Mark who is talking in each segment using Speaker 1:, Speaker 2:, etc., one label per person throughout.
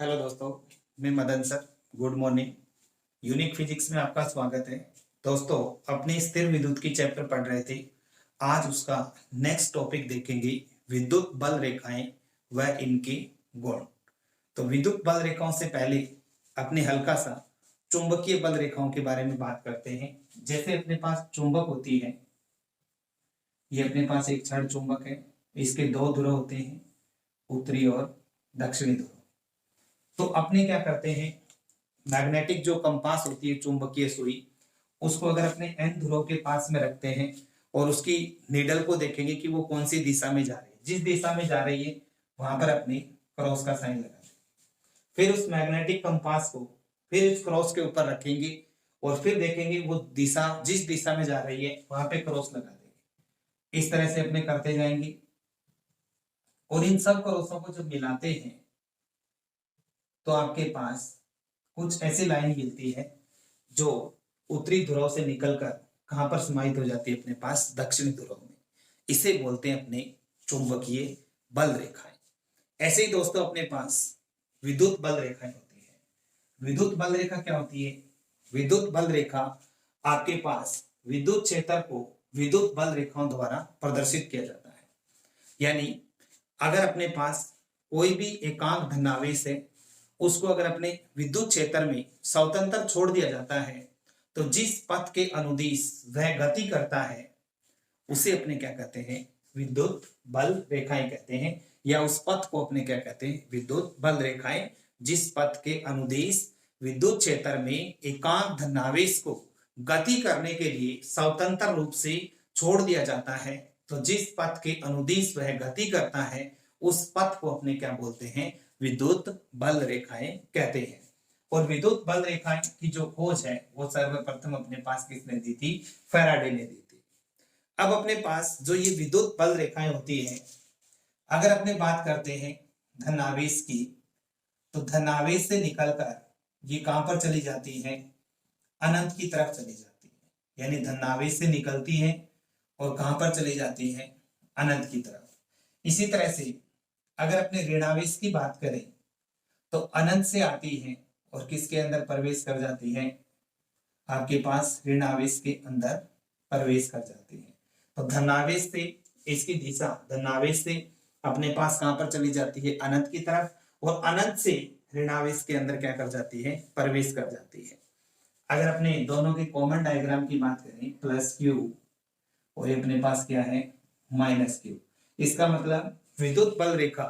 Speaker 1: Hello दोस्तों, मैं Madan sir. Good morning. Unique physics में आपका स्वागत है। दोस्तों, अपनी स्थिर विद्युत की चैप्टर पढ़ रहे थे। आज उसका नेक्स्ट टॉपिक देखेंगे, विद्युत बल रेखाएं व इनके गुण। तो विद्युत बल रेखाओं से पहले अपने हल्का सा चुंबकीय बल रेखाओं के बारे में बात करते हैं। जैसे अपने पास चुंबक होती है, ये अपने पास एक क्षण चुंबक है। इसके दो ध्रुव होते हैं, उत्तरी और दक्षिणी ध्रुव। तो अपने क्या करते हैं, मैग्नेटिक जो कंपास होती है, चुंबकीय सुई, उसको अगर अपने एन ध्रुव के पास में रखते हैं और उसकी नीडल को देखेंगे कि वो कौन सी दिशा में जा रही है। जिस दिशा में जा रही है वहां पर अपने क्रॉस का साइन लगा देंगे। फिर उस मैग्नेटिक कंपास को फिर इस क्रॉस के ऊपर रखेंगे और फिर देखेंगे वो दिशा जिस दिशा में जा रही है वहां पे क्रॉस लगा देंगे। इस तरह से अपने करते जाएंगे और इन सब क्रॉसों को जब मिलाते हैं तो आपके पास कुछ ऐसी लाइन मिलती है जो उत्तरी ध्रुव से निकलकर कहां पर समाहित हो जाती है, अपने पास दक्षिणी ध्रुव में। इसे बोलते हैं अपने चुंबकीय बल रेखाएं। ऐसे ही दोस्तों अपने पास विद्युत बल रेखाएं होती है। विद्युत बल रेखा क्या होती है? विद्युत बल रेखा आपके पास विद्युत क्षेत्र को विद्युत बल रेखाओं द्वारा प्रदर्शित किया जाता है। यानी अगर अपने पास कोई भी एकांक धनावेश है, उसको अगर अपने विद्युत क्षेत्र में स्वतंत्र छोड़ दिया जाता है तो जिस पथ के अनुदिश वह गति करता है उसे अपने क्या कहते हैं, विद्युत बल रेखाएं कहते हैं। या उस पथ को अपने क्या कहते हैं, विद्युत बल रेखाएं। जिस पथ के अनुदिश विद्युत क्षेत्र में एकांक धनावेश को गति करने के लिए स्वतंत्र रूप से छोड़ दिया जाता है, तो जिस पथ के अनुदिश वह गति करता है उस पथ को अपने क्या बोलते हैं, विद्युत बल रेखाएं कहते हैं। और विद्युत बल रेखाएं की जो खोज है वो सर्वप्रथम अपने पास किसने दी थी? फैराडे ने दी थी। अब अपने पास जो ये विद्युत बल रेखाएं होती है, अगर अपने बात करते हैं धनावेश की, तो धनावेश से निकलकर ये कहां पर चली जाती है? अनंत की तरफ चली जाती है। यानी धनावेश से निकलती है और कहां पर चली जाती है? अनंत की तरफ। इसी तरह से अगर अपने ऋणावेश की बात करें तो अनंत से आती है और किसके अंदर प्रवेश कर जाती है? आपके पास ऋणावेश के अंदर प्रवेश कर जाती है। तो धनावेश से इसकी दिशा धनावेश से अपने पास कहां पर चली जाती है? अनंत की तरफ। और अनंत से ऋणावेश के अंदर क्या कर जाती है? प्रवेश कर जाती है। अगर अपने दोनों के कॉमन डायग्राम की बात करें, प्लस क्यू और ये अपने पास क्या है? Minus Q. इसका मतलब विद्युत बल रेखा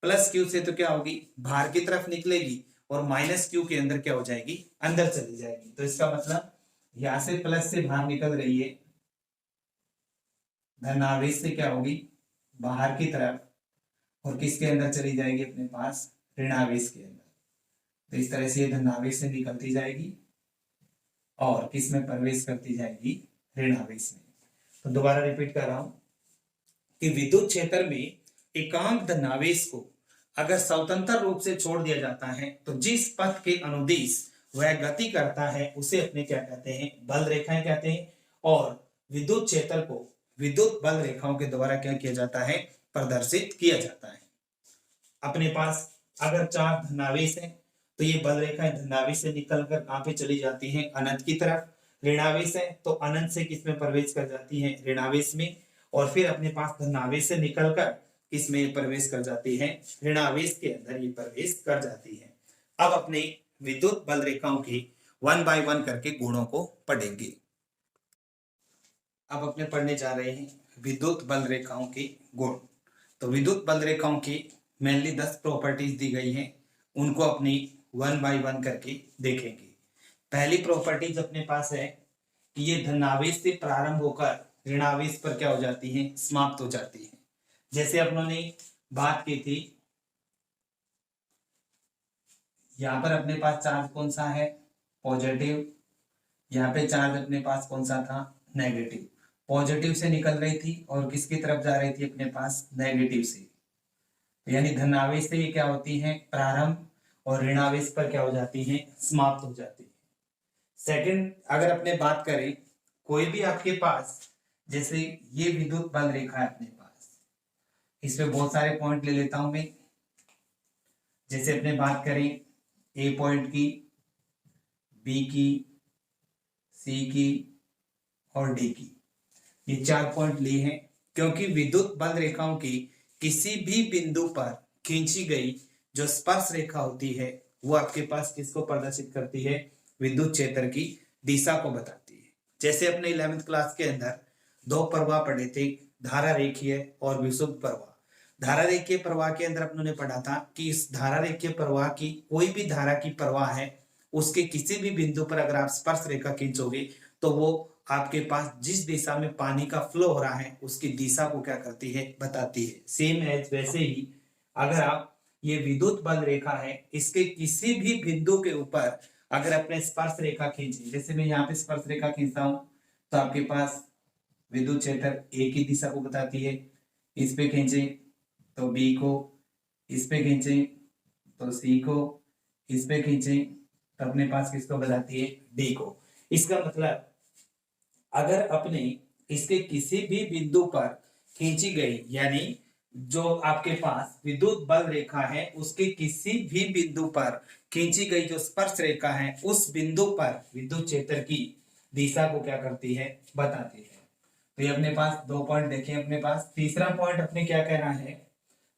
Speaker 1: प्लस क्यू से तो क्या होगी? बाहर की तरफ निकलेगी और माइनस क्यू के अंदर क्या हो जाएगी? अंदर चली जाएगी। तो इसका मतलब यहां से प्लस से बाहर निकल रही है, धनावेश से क्या होगी? बाहर की तरफ, और किसके अंदर चली जाएगी? अपने पास ऋणावेश के अंदर। तो इस तरह से ये धनावेश से निकलती जाएगी और किस में प्रवेश करती जाएगी? ऋणावेश में। तो दोबारा रिपीट कर रहा हूं कि विद्युत क्षेत्र में एकांक धनावेश को अगर स्वतंत्र रूप से छोड़ दिया जाता है तो जिस पथ के अनुदिश वह गति करता है उसे अपने क्या कहते हैं? बल रेखाएं कहते हैं। और विद्युत क्षेत्र को विद्युत बल रेखाओं के द्वारा क्या किया जाता है? प्रदर्शित किया जाता है। अपने पास अगर चार धनावेश है तो ये बल रेखाएं धनावेश से निकलकर कहां पे चली जाती हैं? अनंत की तरफ। ऋणावेश है तो अनंत से किस में प्रवेश कर जाती है? ऋणावेश में। और फिर अपने पास धनावेश से निकलकर किसमें प्रवेश कर जाती है? ऋणावेश के अंदर ये प्रवेश कर जाती है। अब अपने विद्युत बल रेखाओं की वन बाय वन करके गुणों को पढ़ेंगे। अब अपने पढ़ने जा रहे हैं विद्युत बल रेखाओं के गुण। तो विद्युत बल रेखाओं की मेनली 10 प्रॉपर्टीज दी गई हैं, उनको अपनी वन बाय वन करके देखेंगे। पहली प्रॉपर्टीज अपने पास है कि ये धनावेश से प्रारंभ होकर ऋणावेश पर क्या हो जाती है? समाप्त हो जाती है। जैसे अपनों ने बात की थी, यहां पर अपने पास चार्ज कौन सा है? पॉजिटिव। यहाँ पे चार्ज अपने पास कौन सा था? नेगेटिव। पॉजिटिव से निकल रही थी और किसकी तरफ जा रही थी? अपने पास नेगेटिव से। यानी धनावेश से ये क्या होती है? प्रारंभ, और ऋणावेश पर क्या हो जाती है? समाप्त हो जाती है। सेकंड, अगर अपने बात करें कोई भी आपके पास, जैसे ये विद्युत बल रेखा है अपने पास, इसमें बहुत सारे पॉइंट ले लेता हूं मैं। जैसे अपने बात करें ए पॉइंट की, बी की, सी की और डी की, ये 4 पॉइंट लिए हैं क्योंकि विद्युत बल रेखाओं की किसी भी बिंदु पर खींची गई जो स्पर्श रेखा होती है वो आपके पास किसको प्रदर्शित करती है, विद्युत क्षेत्र की दिशा को बताती है। जैसे अपने 11वीं क्लास के अंदर 2 प्रवाह पढ़े थे, धारा रेखीय और विषुब्ध प्रवाह। धारा रेखीय प्रवाह के अंदर अपनों ने पढ़ा था कि इस धारा रेखीय प्रवाह की कोई भी धारा की प्रवाह है, उसके किसी भी बिंदु पर अगर आप स्पर्श रेखा खींचोगे तो वो आपके पास जिस दिशा में पानी का फ्लो हो रहा है उसकी दिशा को क्या करती है, बताती है। सेम एज वैसे ही अगर आप ये विद्युत बल रेखा है, इसके किसी भी बिंदु के ऊपर अगर अपने स्पर्श रेखा खींचे, जैसे मैं यहाँ पे स्पर्श रेखा खींचता हूं तो आपके पास विद्युत क्षेत्र ए की दिशा को बताती है। इस पे खींचे तो बी को, इस पे खींचे तो सी को, इस पे खींचे तो अपने पास किसको बताती है, डी को। इसका मतलब अगर अपने इसके किसी भी बिंदु पर खींची गई, यानी जो आपके पास विद्युत बल रेखा है उसके किसी भी बिंदु पर खींची गई जो स्पर्श रेखा है उस बिंदु पर विद्युत क्षेत्र की दिशा को क्या करती है, बताती है। तो ये अपने पास 2 पॉइंट देखे अपने पास। तीसरा पॉइंट अपने क्या कहना है,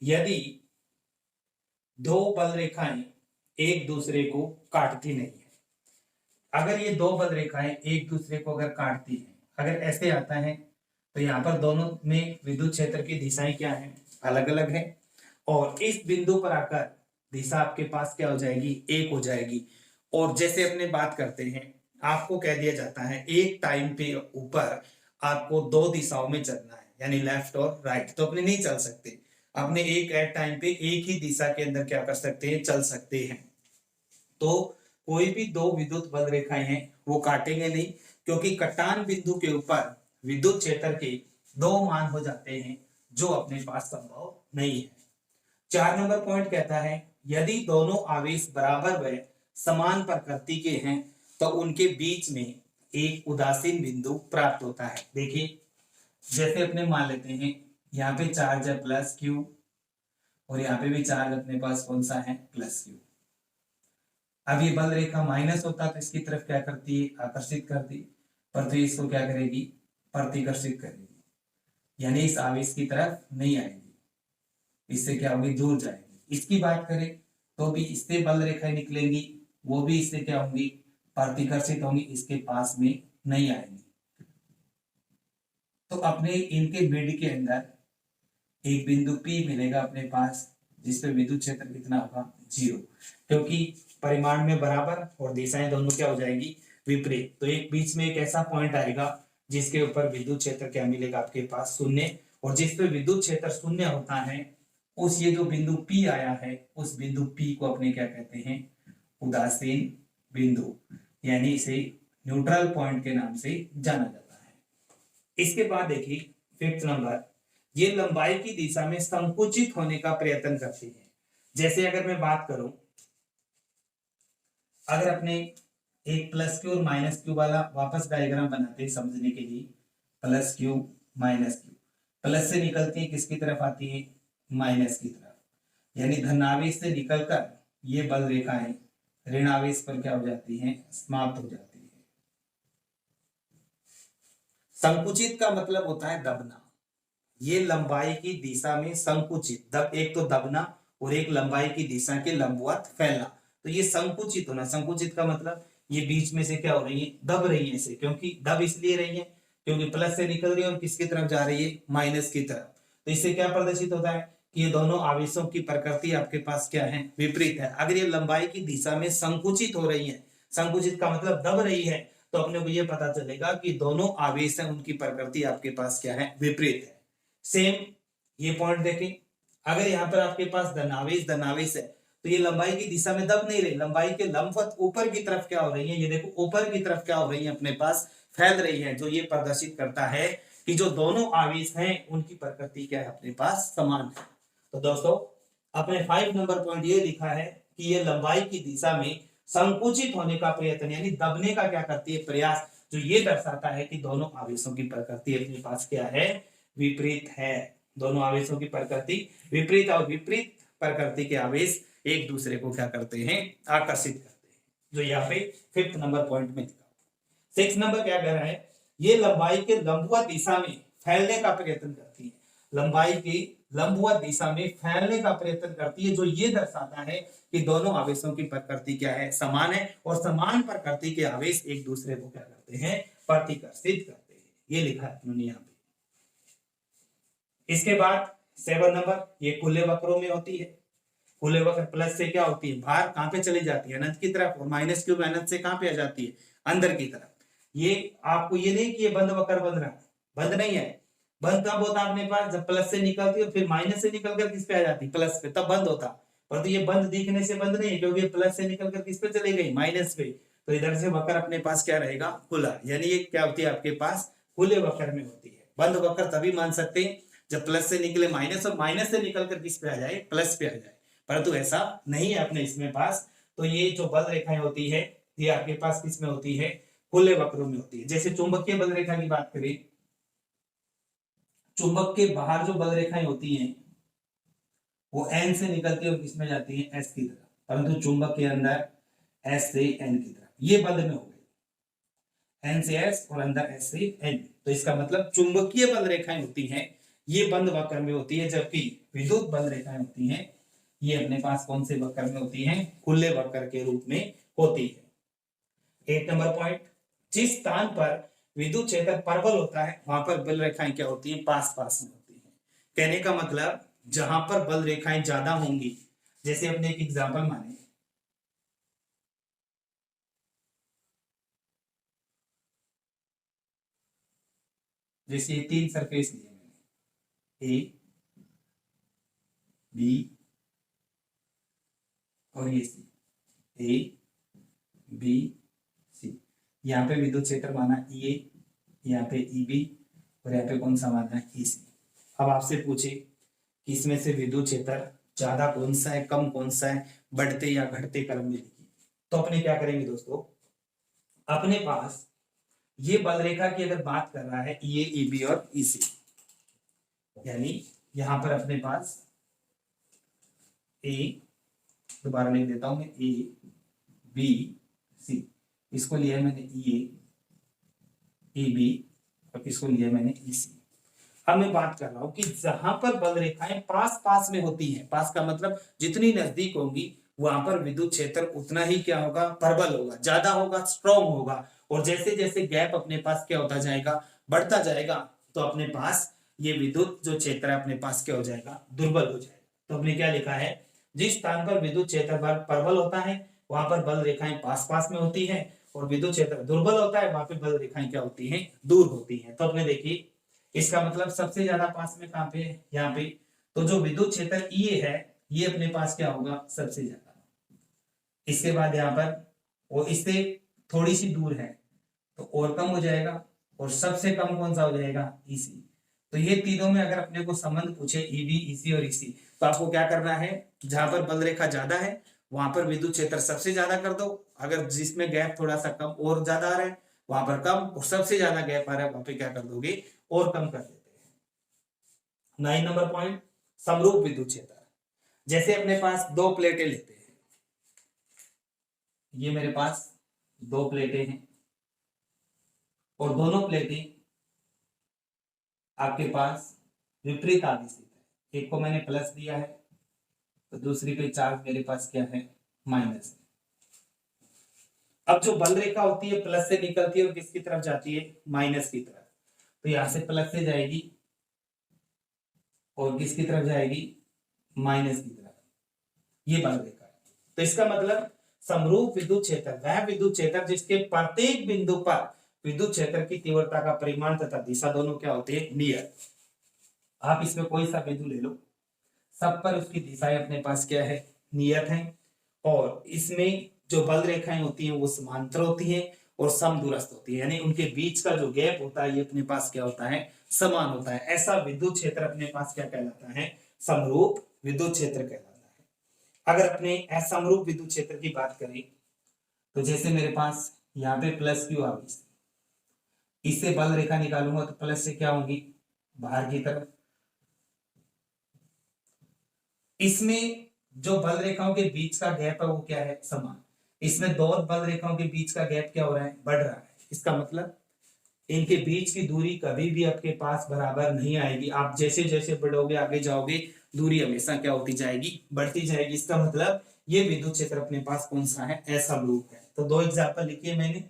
Speaker 1: यदि 2 बल रेखाएं एक दूसरे को काटती नहीं है, अगर ये 2 बल रेखाएं एक दूसरे को अगर काटती है, अगर ऐसे आता है तो यहाँ पर दोनों में विद्युत क्षेत्र की दिशाएं क्या है, अलग अलग है, और इस बिंदु पर आकर दिशा आपके पास क्या हो जाएगी, एक हो जाएगी। और जैसे अपने बात करते हैं, आपको कह दिया जाता है एक टाइम पे ऊपर आपको 2 दिशाओं में चलना है, यानी लेफ्ट और राइट, तो अपने नहीं चल सकते, अपने एक एट टाइम पे एक ही दिशा के अंदर क्या कर सकते हैं, चल सकते हैं। तो कोई भी 2 विद्युत बल रेखाएं हैं वो काटेंगे नहीं, क्योंकि कटान बिंदु के ऊपर विद्युत क्षेत्र के 2 मान हो जाते हैं जो अपने पास संभव नहीं है। 4 नंबर पॉइंट कहता है यदि दोनों आवेश बराबर व समान प्रकृति के हैं तो उनके बीच में एक उदासीन बिंदु प्राप्त होता है। देखिए जैसे अपने मान लेते हैं यहाँ पे चार्ज है प्लस क्यू और यहाँ पे भी चार्ज अपने पास कौन सा है, प्लस क्यू। अब ये बल रेखा माइनस होता तो इसकी तरफ क्या करती है, आकर्षित करती, पर तो इसको क्या करेगी, प्रतिकर्षित करेगी, यानी इस आवेश की तरफ नहीं आएगी, इससे क्या होगी, दूर जाएगी। इसकी बात करें तो भी इससे बल रेखाएं निकलेंगी, वो भी इससे क्या होंगी, प्रतिकर्षित होंगी, इसके पास में नहीं आएंगी। तो अपने इनके मिड के अंदर एक बिंदु P मिलेगा अपने पास जिसपे विद्युत क्षेत्र कितना होगा, 0, क्योंकि परिमाण में बराबर और दिशाएं दोनों क्या हो जाएगी, विपरीत। तो एक बीच में एक ऐसा पॉइंट आएगा जिसके ऊपर विद्युत क्षेत्र क्या मिलेगा आपके पास, 0, और जिस पे विद्युत क्षेत्र 0 होता है उस ये जो बिंदु P आया है उस बिंदु P को अपने क्या कहते हैं, उदासीन बिंदु, यानी इसे न्यूट्रल पॉइंट के नाम से जाना जाता है। इसके बाद देखिए 5th नंबर, ये लंबाई की दिशा में संकुचित होने का प्रयत्न करती है। जैसे अगर मैं बात करूं, अगर अपने एक प्लस क्यू और माइनस क्यू वाला वापस डायग्राम बनाते हैं समझने के लिए, plus Q minus Q, plus से निकलती है किसकी तरफ आती है, माइनस की तरफ, यानी धनावेश से निकलकर ये बल रेखाएं ऋण आवेश पर क्या हो जाती हैं, समाप्त हो जाती है। संकुचित का मतलब होता है दबना, ये लंबाई की दिशा में संकुचित, दब, एक तो दबना और एक लंबाई की दिशा के लंबवत फैलना, तो ये संकुचित होना। संकुचित का मतलब ये बीच में से क्या हो रही है, दब रही है इसे, क्योंकि दब इसलिए रही है क्योंकि प्लस से निकल रही है और किसकी तरफ जा रही है, माइनस की तरफ। तो इससे क्या प्रदर्शित होता है कि ये दोनों आवेशों की प्रकृति आपके पास क्या है, विपरीत है। अगर ये लंबाई की दिशा में संकुचित हो रही है, संकुचित का मतलब दब रही है, तो अपने को ये पता चलेगा कि दोनों आवेश है उनकी प्रकृति आपके पास क्या है, विपरीत है। सेम ये पॉइंट देखें, अगर यहाँ पर आपके पास धनावेश है तो ये लंबाई की दिशा में दब नहीं रही, लंबाई के लंबवत ऊपर की तरफ क्या हो रही है, ये देखो ऊपर की तरफ क्या हो रही है, अपने पास फैल रही है, जो ये प्रदर्शित करता है कि जो दोनों आवेश हैं उनकी प्रकृति क्या है, अपने पास समान है। तो दोस्तों अपने 5 नंबर पॉइंट ये लिखा है कि ये लंबाई की दिशा में संकुचित होने का प्रयत्न, यानी दबने का क्या करती है, प्रयास, जो ये दर्शाता है कि दोनों आवेशों की प्रकृति अपने पास क्या है, विपरीत है। दोनों आवेशों की प्रकृति विपरीत, और विपरीत प्रकृति के आवेश एक दूसरे को क्या करते हैं, आकर्षित करते हैं, जो यहाँ पे 5th नंबर पॉइंट में लिखा। 6 नंबर क्या कह रहा है, ये लंबाई के लंबवत दिशा में फैलने का प्रयत्न करती है, लंबाई की लंबवत दिशा में फैलने का प्रयत्न करती है, जो ये दर्शाता है कि दोनों आवेशों की प्रकृति क्या है, समान है, और समान प्रकृति के आवेश एक दूसरे को क्या करते हैं, प्रतिकर्षित करते हैं। ये लिखा है उन्होंने यहाँ पे। इसके बाद 7 नंबर, ये खुले वक्रों में होती है। खुले वक्र प्लस से क्या होती है, बाहर कहां पे चली जाती है, अनंत की तरफ, और माइनस क्यूब अनंत से कहां पे आ जाती है, अंदर की तरफ। ये आपको ये नहीं कि ये बंद वक्र बन रहा है, बंद नहीं है। बंद कब होता है अपने पास, जब प्लस से निकलती है, फिर माइनस से निकलकर किस पे आ जाती है, प्लस पे, तब बंद होता। परंतु ये बंद दिखने से बंद नहीं है, क्योंकि प्लस से निकलकर किस पे चली गई, माइनस पे। तो इधर से वक्र अपने पास क्या रहेगा, खुला, यानी ये क्या होती है आपके पास, खुले वक्र में होती है। बंद वक्र तभी मान सकते हैं जब प्लस से निकले माइनस, और माइनस से निकलकर किस पे आ जाए, प्लस पे आ जाए, परंतु ऐसा नहीं है अपने इसमें पास। तो ये जो बल रेखाएं होती है, ये आपके पास किस में होती है, खुले वक्रों में होती है। जैसे चुंबकीय बल रेखा की बात करें, चुंबक के बाहर जो बल रेखाएं होती हैं वो एन से निकलती है और किसमें जाती है, एस की तरफ, परंतु चुंबक के अंदर एस से एन की तरफ, ये बंद में हो गई, एन से एस और अंदर एस से एन। तो इसका मतलब चुंबकीय बल रेखाएं होती हैं ये बंद वक्र में होती है, जबकि विद्युत बल रेखाएं होती हैं ये अपने पास कौन से वक्र में होती हैं, खुले वक्र के रूप में होती है। 8 नंबर पॉइंट, जिस स्थान पर विद्युत क्षेत्र परबल होता है वहां पर बल रेखाएं क्या होती हैं, पास पास में होती हैं। कहने का मतलब जहां पर बल रेखाएं ज्यादा होंगी, जैसे अपने एक एग्जांपल माने, जैसे ये 3 सरफेस लिए मैंने, ए बी और ये सी, ए बी सी। यहाँ पे विद्युत क्षेत्र माना ई ए, यहाँ पे ई बी, और यहाँ पे कौन सा माना है, ई सी। अब आपसे पूछे कि इसमें से विद्युत क्षेत्र ज्यादा कौन सा है, कम कौन सा है, बढ़ते या घटते क्रम में लिखिए। तो अपने क्या करेंगे दोस्तों, अपने पास ये बल रेखा की अगर बात कर रहा है ई ए, ई बी और ई सी, यानी यहां पर अपने पास ए, दोबारा लिख देता हूं मैं, ए बी सी, इसको लिया मैंने ई ए, ई बी, और इसको लिया मैंने ई सी। अब मैं बात कर रहा हूं कि जहां पर बल रेखाएं पास पास में होती हैं, पास का मतलब जितनी नजदीक होंगी वहां पर विद्युत क्षेत्र उतना ही क्या होगा, प्रबल होगा, ज्यादा होगा, स्ट्रॉन्ग होगा। और जैसे जैसे गैप अपने पास क्या होता जाएगा, बढ़ता जाएगा, तो अपने पास ये विद्युत जो क्षेत्र है अपने पास क्या हो जाएगा, दुर्बल हो जाएगा। तो हमने क्या लिखा है, जिस स्थान पर विद्युत क्षेत्र प्रबल होता है वहां पर बल रेखाएं पास पास में होती है, और विद्युत क्षेत्र दुर्बल होता है वहां पे बल रेखाएं क्या होती हैं, दूर होती हैं। तो अपने देखिए इसका मतलब सबसे ज्यादा पास में कहां पे है, यहाँ पे। तो जो विद्युत क्षेत्र ई है ये अपने पास क्या होगा, सबसे ज्यादा। इसके बाद यहाँ पर वो इससे थोड़ी सी दूर है तो और कम हो जाएगा, और सबसे कम कौन सा हो जाएगा, ईसी। तो ये तीनों में अगर अपने को संबंध पूछे ईबी, ईसी और ईसी, तो आपको क्या करना है, जहां पर बल रेखा ज्यादा है वहां पर विद्युत क्षेत्र सबसे ज्यादा कर दो, अगर जिसमें गैप थोड़ा सा कम और ज्यादा आ रहा है वहां पर कम, और सबसे ज्यादा गैप आ रहा है वहां पे क्या कर दोगे, और कम कर देते हैं। 9 नंबर पॉइंट, समरूप विद्युत क्षेत्र। जैसे अपने पास दो प्लेटें लेते हैं, ये मेरे पास दो प्लेटें हैं, और दोनों प्लेटें आपके पास विपरीत आवेश है, एक को मैंने प्लस दिया है तो दूसरी पे चार्ज मेरे पास क्या है, माइनस है। अब जो बल रेखा होती है प्लस से निकलती है और किसकी तरफ जाती है, माइनस की तरफ। तो यहां से प्लस से जाएगी और किसकी तरफ जाएगी, माइनस की तरफ, ये बल रेखा है। तो इसका मतलब समरूप विद्युत क्षेत्र वह विद्युत क्षेत्र जिसके प्रत्येक बिंदु पर विद्युत क्षेत्र की तीव्रता का परिमाण तथा दिशा दोनों क्या होते हैं, नियत। आप इसमें कोई सा बिंदु ले लो, सब पर उसकी दिशाएं अपने पास क्या है, नियत है, और इसमें जो बल रेखाएं होती हैं वो समांतर होती हैं और समदूरस्थ होती है, यानी उनके बीच का जो गैप होता है ये अपने पास क्या होता है, समान होता है। ऐसा विद्युत क्षेत्र अपने पास क्या कहलाता है, समरूप विद्युत क्षेत्र कहलाता है। अगर अपने असमरूप विद्युत क्षेत्र की बात करें तो जैसे मेरे पास यहाँ पे प्लस क्यू आवेश, इससे बल रेखा निकालूंगा तो प्लस से क्या होगी, बाहर की तरफ। इसमें जो बल रेखाओं के बीच का गैप है वो क्या है, समान। इसमें दो बल रेखाओं के बीच का गैप क्या हो रहा है, बढ़ रहा है। इसका मतलब इनके बीच की दूरी कभी भी आपके पास बराबर नहीं आएगी। आप जैसे जैसे बढ़ोगे आगे जाओगे दूरी हमेशा क्या होती जाएगी, बढ़ती जाएगी। इसका मतलब ये विद्युत क्षेत्र अपने पास कौन सा है, असमरूप है। तो दो एग्जाम्पल लिखिए मैंने।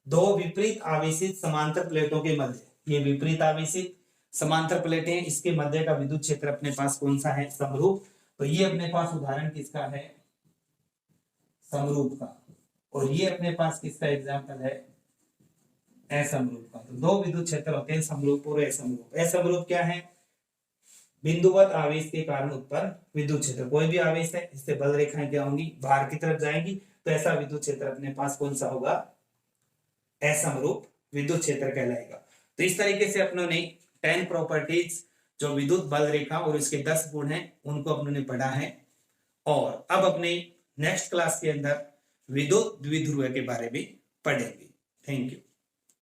Speaker 1: दो विपरीत आवेशित समांतर प्लेटों के मध्य, ये विपरीत आवेशित समांतर प्लेटें हैं, इसके मध्य का विद्युत क्षेत्र अपने पास कौन सा है, समरूप। तो ये अपने पास उदाहरण किसका है, समरूप का। और ये अपने पास किसका एग्जाम्पल है, असमरूप का। तो दो विद्युत क्षेत्र होते हैं, समरूप और असमरूप। असमरूप क्या है, बिंदुवत आवेश के कारण उत्पन्न विद्युत क्षेत्र। कोई भी आवेश है, इससे बल रेखाएं क्या होंगी, बाहर की तरफ जाएंगी, तो ऐसा विद्युत क्षेत्र अपने पास कौन सा होगा, असमरूप विद्युत क्षेत्र कहलाएगा। तो इस तरीके से अपनों ने 10 प्रॉपर्टीज जो विद्युत बल रेखा और इसके 10 गुण हैं उनको अपनों ने पढ़ा है। और अब अपने नेक्स्ट क्लास के अंदर विद्युत द्विध्रुव के बारे में पढ़ेंगे। Thank you.